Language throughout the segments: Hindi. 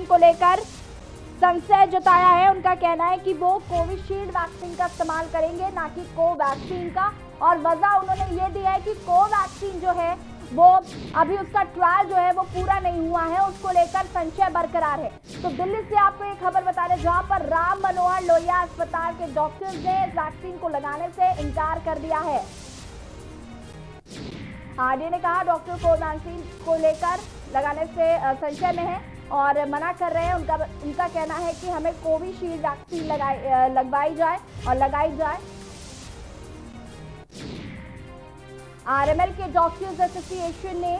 कोवैक्सीन को लेकर संशय जताया है। उनका कहना है कि वो कोविशील्ड वैक्सीन का इस्तेमाल करेंगे, ना कि कोवैक्सीन का। और वजह उन्होंने ये दी है कि कोवैक्सीन जो है वो अभी उसका ट्रायल जो है वो पूरा नहीं हुआ है, उसको लेकर संशय बरकरार है। तो दिल्ली से आपको एक खबर बता रहे, जहां पर राम मनोहर लोहिया अस्पताल के डॉक्टर्स ने इस वैक्सीन को लगाने से इनकार कर दिया है। आरडीए ने कहा डॉक्टर कोवैक्सीन को लेकर लगाने से संशय में है और मना कर रहे हैं। उनका कहना है कि हमें कोविशील्ड वैक्सीन लगवाई जाए और लगाई जाए। आरएमएल के डॉक्टर्स एसोसिएशन ने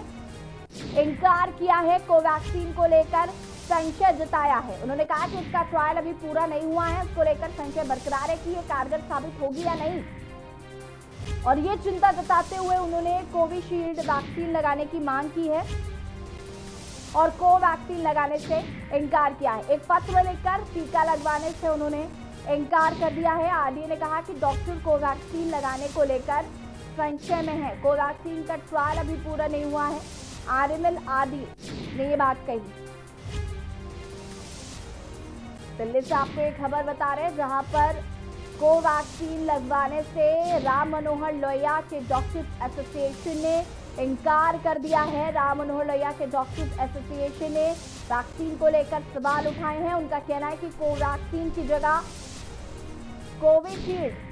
इनकार किया है, कोवैक्सीन को लेकर संशय जताया है। उन्होंने कहा कि इसका ट्रायल अभी पूरा नहीं हुआ है, उसको लेकर संशय बरकरार है कि ये कारगर साबित होगी या नहीं। और ये चिंता जताते हुए उन्होंने कोविशील्ड वैक्सीन लगाने की मांग की है और कोवैक्सीन लगाने से इनकार किया है। एक पत्र लिखकर टीका लगवाने से उन्होंने इनकार कर दिया है। आरडीए ने कहा कि डॉक्टर कोवैक्सीन लगाने को लेकर संशय में है, कोवैक्सीन का ट्रायल अभी पूरा नहीं हुआ है। आरएमएल आदि ने ये बात कही। दिल्ली से आपको एक खबर बता रहे हैं, जहां पर कोवैक्सीन लगवाने से राम मनोहर लोहिया के डॉक्टर्स एसोसिएशन ने इनकार कर दिया है। राम मनोहर लोहिया के डॉक्टर्स एसोसिएशन ने वैक्सीन को लेकर सवाल उठाए हैं। उनका कहना है कि कोवैक्सीन की जगह कोविशील्ड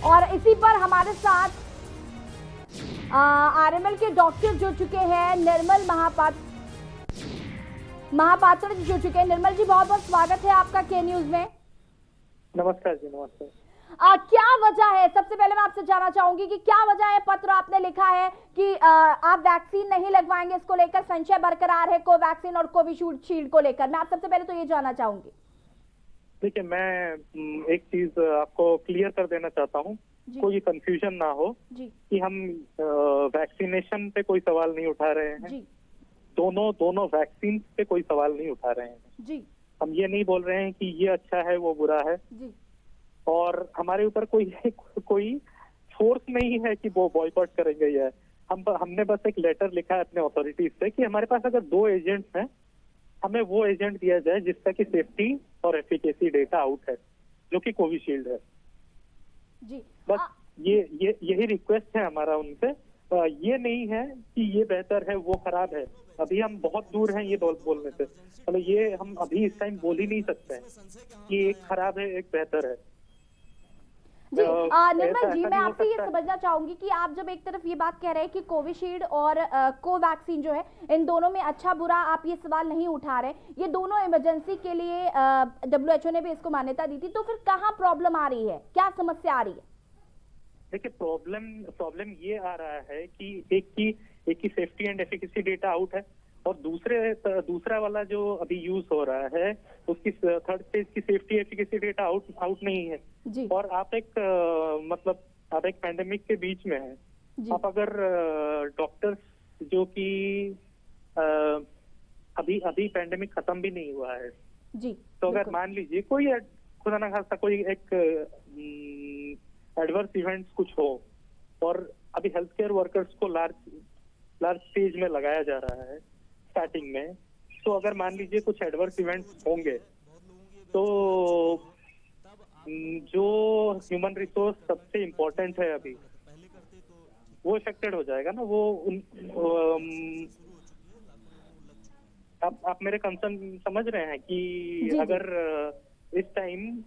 और इसी पर हमारे साथ आरएमएल के डॉक्टर जुड़ चुके हैं, निर्मल महापात्र जी जुड़ चुके हैं। निर्मल जी, बहुत बहुत स्वागत है आपका के न्यूज में। नमस्कार जी, नमस्कार। क्या वजह है, सबसे पहले मैं आपसे जानना चाहूंगी कि क्या वजह है, पत्र आपने लिखा है कि आप वैक्सीन नहीं लगवाएंगे, इसको लेकर संशय बरकरार है कोवैक्सीन और कोविशील्ड को लेकर। मैं आप सबसे पहले तो ये जानना चाहूंगी। देखिए, मैं एक चीज आपको क्लियर कर देना चाहता हूँ, कोई कंफ्यूजन ना हो कि हम वैक्सीनेशन पे कोई सवाल नहीं उठा रहे हैं। दोनों वैक्सीन पे कोई सवाल नहीं उठा रहे हैं। हम ये नहीं बोल रहे हैं कि ये अच्छा है वो बुरा है, और हमारे ऊपर कोई फोर्स नहीं है कि वो बॉयकॉट करेंगे। ये हमने बस एक लेटर लिखा है अपने अथॉरिटीज से कि हमारे पास अगर 2 एजेंट्स हैं, हमें वो एजेंट दिया जाए जिसका कि सेफ्टी और एफिकेसी डेटा आउट है, जो कि कोविशील्ड है। बस यही रिक्वेस्ट है हमारा उनसे। ये नहीं है कि ये बेहतर है वो खराब है, अभी हम बहुत दूर हैं ये बोलने से। मतलब ये हम अभी इस टाइम बोल ही नहीं सकते हैं कि एक खराब है एक बेहतर है। जी निर्मल जी, मैं आपसे ये समझना चाहूंगी कि आप जब एक तरफ ये बात कह रहे हैं कि कोविशील्ड और कोवैक्सीन जो है, इन दोनों में अच्छा बुरा आप ये सवाल नहीं उठा रहे, ये दोनों इमरजेंसी के लिए WHO ने भी इसको मान्यता दी थी, तो फिर कहाँ प्रॉब्लम आ रही है, क्या समस्या आ रही है? देखिए, प्रॉब्लम ये आ रहा है कि एक की safety and efficacy data out है, और दूसरा वाला जो अभी यूज हो रहा है उसकी थर्ड स्टेज की सेफ्टी एफिकेसी डेटा आउट नहीं है। और आप एक पैंडेमिक के बीच में है। आप अगर डॉक्टर्स जो कि अभी पैंडेमिक खत्म भी नहीं हुआ है, तो अगर मान लीजिए कोई खुदा ना खास्ता कोई एक एडवर्स इवेंट्स कुछ हो, और अभी हेल्थ केयर वर्कर्स को लार्ज स्टेज में लगाया जा रहा है स्टार्टिंग में, तो अगर मान लीजिए कुछ एडवर्स इवेंट्स होंगे, तो जो ह्यूमन रिसोर्स सबसे इम्पोर्टेंट है अभी, वो अफेक्टेड हो जाएगा ना। आप मेरे कंसर्न समझ रहे हैं कि अगर इस टाइम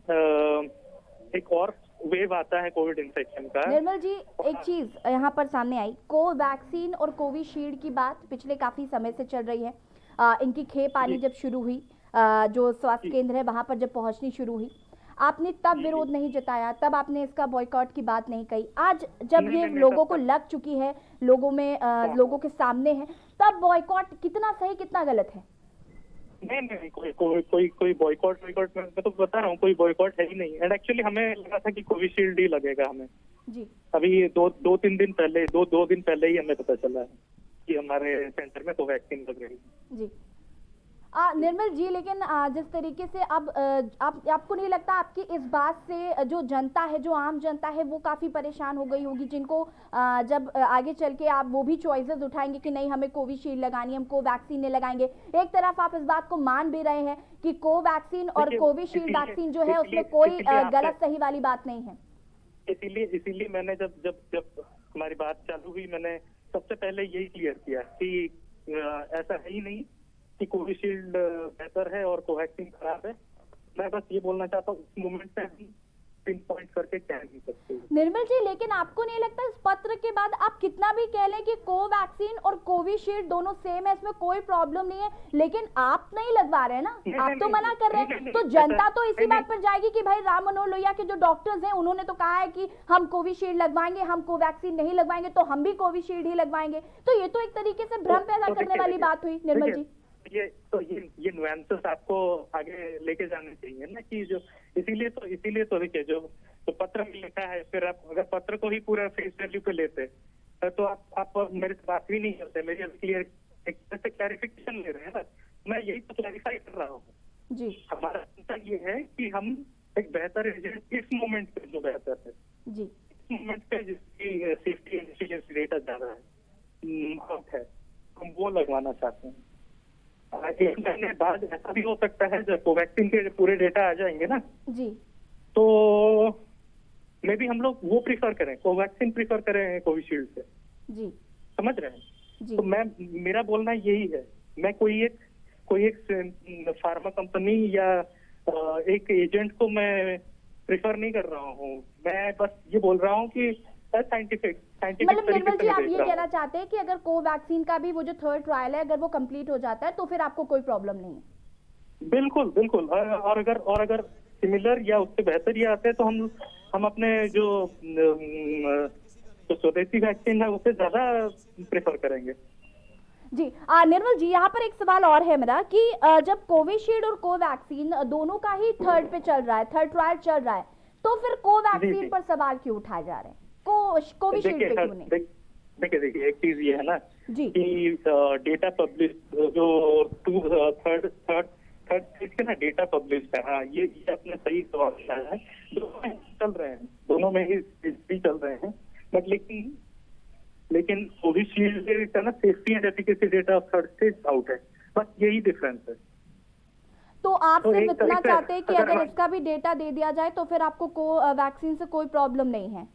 एक और वेव आता है कोविड इन्फेक्शन का। निर्मल जी, एक चीज यहाँ पर सामने आई, कोवैक्सीन और कोविशील्ड की बात पिछले काफी समय से चल रही है। इनकी खेप आनी जब शुरू हुई, जो स्वास्थ्य केंद्र है वहां पर जब पहुंचनी शुरू हुई, आपने तब विरोध नहीं जताया, तब आपने इसका बॉयकॉट की बात नहीं कही। आज जब ये लोगों को लग चुकी है, लोगों के सामने है, तब बॉयकॉट कितना सही कितना गलत है? नहीं, कोई बॉयकॉट मैं तो बता रहा हूँ, कोई बॉयकॉट है ही नहीं। एंड एक्चुअली हमें लगा था कि कोविशील्ड ही लगेगा हमें जी। अभी दो तीन दिन पहले दो दिन पहले ही हमें पता चला है कि हमारे सेंटर में कोवैक्सीन लग रही है जी। निर्मल जी, लेकिन जिस तरीके से अब आपको नहीं लगता आपकी इस बात से जो जनता है, जो आम जनता है, वो काफी परेशान हो गई होगी, जिनको जब आगे चल के आप वो भी चॉइसेस उठाएंगे कि नहीं हमें कोविशील्ड लगानी, हम कोवैक्सीन नहीं लगाएंगे। एक तरफ आप इस बात को मान भी रहे हैं कि कोवैक्सीन और कोविशील्ड वैक्सीन जो है उसमें कोई गलत सही वाली बात नहीं है। इसीलिए मैंने जब हमारी बात चालू हुई, मैंने सबसे पहले यही क्लियर किया कि ऐसा है ही नहीं कि कोविशील्ड बेहतर है और कोवैक्सीन खराब है। मैं बस ये बोलना चाहता हूँ, इस मोमेंट पे हम पिन पॉइंट करके कह नहीं सकते। निर्मल जी, लेकिन आपको नहीं लगता इस पत्र के बाद आप कितना भी कह लें कि कोवैक्सीन और कोविशील्ड दोनों सेम है, इसमें कोई प्रॉब्लम नहीं है, लेकिन आप नहीं लगवा रहे हैं ना, आप तो मना कर रहे हैं, तो जनता तो इसी बात पर जाएगी कि भाई राम मनोहर लोहिया के जो डॉक्टर्स हैं उन्होंने तो कहा है कि हम कोविशील्ड लगवाएंगे, हम कोवैक्सीन नहीं लगवाएंगे, तो हम भी कोविशील्ड ही लगवाएंगे। तो ये तो एक तरीके से भ्रम पैदा करने वाली बात हुई निर्मल जी। ये नुएंसेस आपको आगे लेके जाने चाहिए ना, कि जो इसीलिए तो देखिए, जो तो पत्र में लिखा है, फिर आप अगर पत्र को ही पूरा फेस वैल्यू पे लेते तो आप मेरे से बात भी नहीं करते, मेरी क्लियर क्लैरिफिकेशन ले रहे हैं ना। मैं यही तो क्लैरिफाई कर रहा हूँ जी। हमारा चिंता ये है कि हम एक बेहतर एजेंट इस मोमेंट पे जो बेहतर है जी, इस मोमेंट पे जिसकी सेफ्टी एंड एफिशिएंसी डेटा ज्यादा है, हम वो लगवाना चाहते हैं। एक महीने बाद ऐसा भी हो सकता है जब कोवैक्सीन के पूरे डेटा आ जाएंगे ना जी, तो मे भी हम लोग वो प्रीफर करें, कोवैक्सीन प्रीफर करें कोविशील्ड से जी, समझ रहे हैं जी। तो मेरा बोलना यही है, मैं कोई एक फार्मा कंपनी या एक एजेंट को मैं प्रीफर नहीं कर रहा हूँ। मैं बस ये बोल रहा हूँ कि साइंटिफिक मतलब निर्मल जी, आप ये कहना चाहते हैं कि अगर कोवैक्सीन का भी वो जो थर्ड ट्रायल है अगर वो कंप्लीट हो जाता है तो फिर आपको कोई प्रॉब्लम नहीं है? बिल्कुल। और अगर सिमिलर या उससे बेहतर ये आते हैं तो हम अपने जो स्वदेशी वैक्सीन है उसे ज्यादा प्रेफर करेंगे। जी निर्मल जी, यहाँ पर एक सवाल और है मेरा कि जब कोविशील्ड और कोवैक्सीन दोनों का ही थर्ड पे चल रहा है, थर्ड ट्रायल चल रहा है, तो फिर कोवैक्सीन पर सवाल क्यों उठाए जा रहे हैं, कोविशील्ड पे क्यों नहीं? देखिए एक चीज ये है ना जी कि डेटा पब्लिश जो थर्ड स्टेज के ना डेटा पब्लिश है, हाँ ये अपने सही सवाल है, दोनों में ही चल रहे हैं बट लेकिन कोविशील्ड का ना safety and efficacy data of third stage out है, बस यही डिफरेंस है। तो आप सिर्फ इतना चाहते हैं कि अगर इसका भी डेटा दे दिया जाए तो फिर आपको वैक्सीन से कोई प्रॉब्लम नहीं है?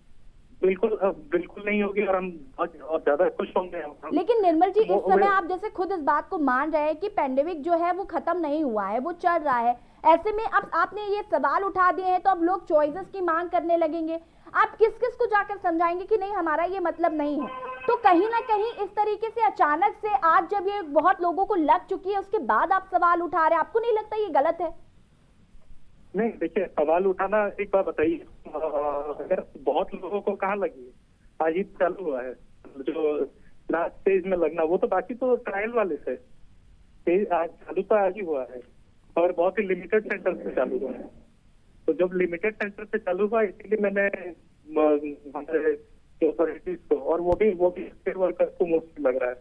बिल्कुल नहीं होगी और हम और ज्यादा खुश होंगे। लेकिन निर्मल जी, इस समय आप जैसे खुद इस बात को मान रहे हैं कि पेंडेमिक जो है वो खत्म नहीं हुआ है, वो चल रहा है, ऐसे में अब आपने ये सवाल उठा दिए हैं तो अब लोग चॉइसेस की मांग करने लगेंगे। आप किस किस को जाकर समझाएंगे कि नहीं हमारा ये मतलब नहीं है? तो कहीं ना कहीं इस तरीके से अचानक से आज जब ये बहुत लोगों को लग चुकी है उसके बाद आप सवाल उठा रहे हैं, आपको नहीं लगता ये गलत है? नहीं देखिए, सवाल उठाना, एक बात बताइए, अगर बहुत लोगों को कहाँ लगी है, आज ही चालू हुआ है, जो लास्ट स्टेज में लगना वो तो बाकी तो ट्रायल वाले से आज चालू तो आज ही हुआ है और बहुत ही लिमिटेड सेंटर से चालू हुआ है। तो जब लिमिटेड सेंटर से चालू हुआ इसीलिए मैंने हमारे अथॉरिटीज को और वो भी स्टेट वर्कर्स को मुश्किल लग रहा है।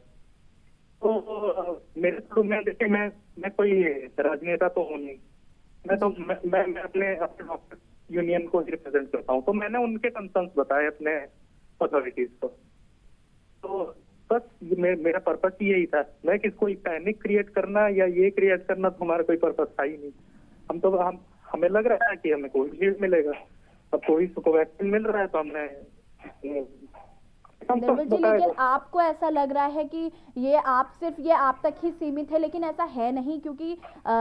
तो मेरे थ्रू में देखिए, मैं कोई राजनेता तो हूँ नहीं, मैं अपने डॉक्टर यूनियन को रिप्रेजेंट करता हूँ, तो मैंने उनके कंसर्न्स बताए अपने अथॉरिटीज को। तो बस मेरा पर्पस ही यही था, मैं किसको पैनिक क्रिएट करना या ये क्रिएट करना तो हमारा कोई पर्पस था ही नहीं। हमें लग रहा है कि हमें कोविशील्ड मिलेगा, अब कोवैक्सीन मिल रहा है तो हमने निर्मल जी, लेकिन आपको ऐसा लग रहा है कि ये आप तक ही सीमित है, लेकिन ऐसा है नहीं, क्योंकि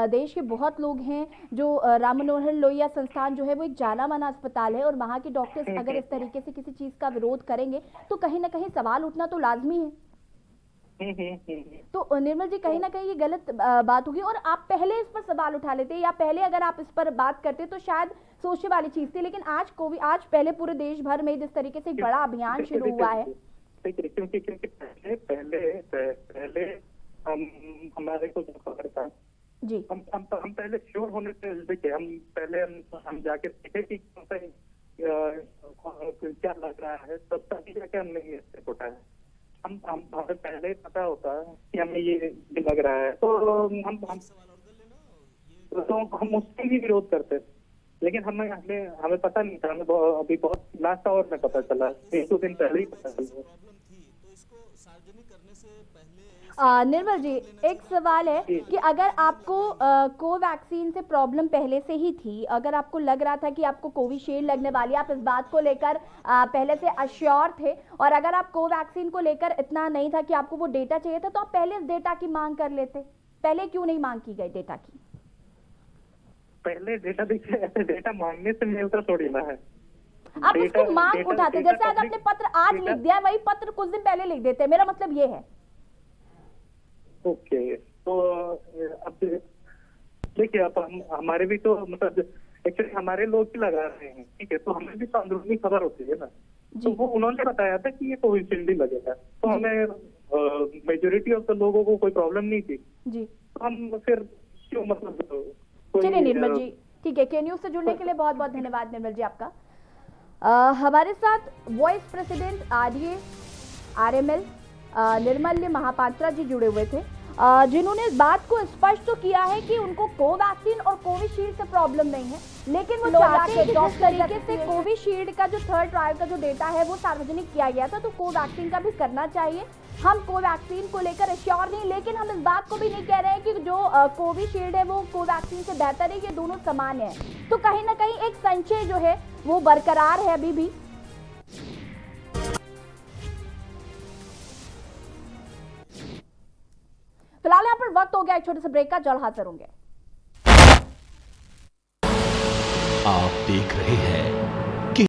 देश के बहुत लोग हैं जो राम मनोहर लोहिया संस्थान जो है वो एक जाना माना अस्पताल है और वहाँ के डॉक्टर्स अगर इस तरीके से किसी चीज का विरोध करेंगे तो कहीं ना कहीं सवाल उठना तो लाजमी है। तो निर्मल जी, कहीं ना कहीं ये गलत बात होगी और आप पहले इस पर सवाल उठा लेते या पहले अगर आप इस पर बात करते तो शायद सोचने वाली चीज थी, लेकिन आज पहले पूरे देश भर में जिस तरीके से एक बड़ा अभियान शुरू हुआ है, क्योंकि पहले हमारे को खबर था जी, हम पहले श्योर होने से देखिए, हम जाके देखे कि क्या लग रहा है, तब तक जाके हमने ये स्टेप उठाया। हमें पहले पता होता कि हमें ये लग रहा है तो हम तो हम उसके भी विरोध करते थे, लेकिन हमें हमें हमें पता नहीं था, हमें अभी बहुत लास्ट आवर में पता चला, 1-2 दिन पहले ही पता चला। निर्मल जी, एक सवाल है कि अगर आपको कोवैक्सीन से प्रॉब्लम पहले से ही थी, अगर आपको लग रहा था कि आपको कोविशील्ड लगने वाली है, आप इस बात को लेकर पहले से अश्योर थे, और अगर आप कोवैक्सीन को लेकर इतना नहीं था कि आपको वो डेटा चाहिए था, तो आप पहले इस डेटा की मांग कर लेते? पहले क्यों नहीं मांग की गई डेटा की? पहले डेटा देखिए, ऐसे डेटा मांगने से मिलता थोड़ी ना है। आप उसको मांग उठाते, जैसे आज आपने पत्र आज लिख दिया, वही पत्र कुछ दिन पहले लिख देते, मेरा मतलब ये है। ओके, तो अब देखिए, अब हमारे भी तो मतलब एक्चुअली हमारे लोग भी लगा रहे हैं, ठीक है, तो हमें भी तो अंदरूनी खबर होती है ना, तो वो उन्होंने बताया था कि ये कोविशील्ड ही लगेगा, तो हमें मेजोरिटी ऑफ द लोगों को कोई प्रॉब्लम नहीं थी जी, तो हम फिर क्यों मतलब। चलिए निर्मल जी, ठीक है, के न्यूज से जुड़ने के लिए बहुत बहुत धन्यवाद निर्मल जी आपका। हमारे साथ vice president RML निर्मल्य Mahapatra ji जुड़े हुए थे, जिन्होंने इस बात को स्पष्ट तो किया है कि उनको कोवैक्सीन और कोविशील्ड से प्रॉब्लम नहीं है, लेकिन वो चाहते हैं कि जिस तरीके से कोविशील्ड का जो 3rd ट्रायल का जो डेटा है वो सार्वजनिक किया गया था, तो कोवैक्सीन का भी करना चाहिए। हम कोवैक्सीन को लेकर श्योर नहीं, लेकिन हम इस बात को भी नहीं कह रहे हैं कि जो कोविशील्ड है वो कोवैक्सीन से बेहतर है, ये दोनों समान है। तो कहीं ना कहीं एक संशय जो है वो बरकरार है अभी भी। फिलहाल यहाँ पर वक्त हो गया एक छोटे से ब्रेक का, जल्द हाजिर होंगे।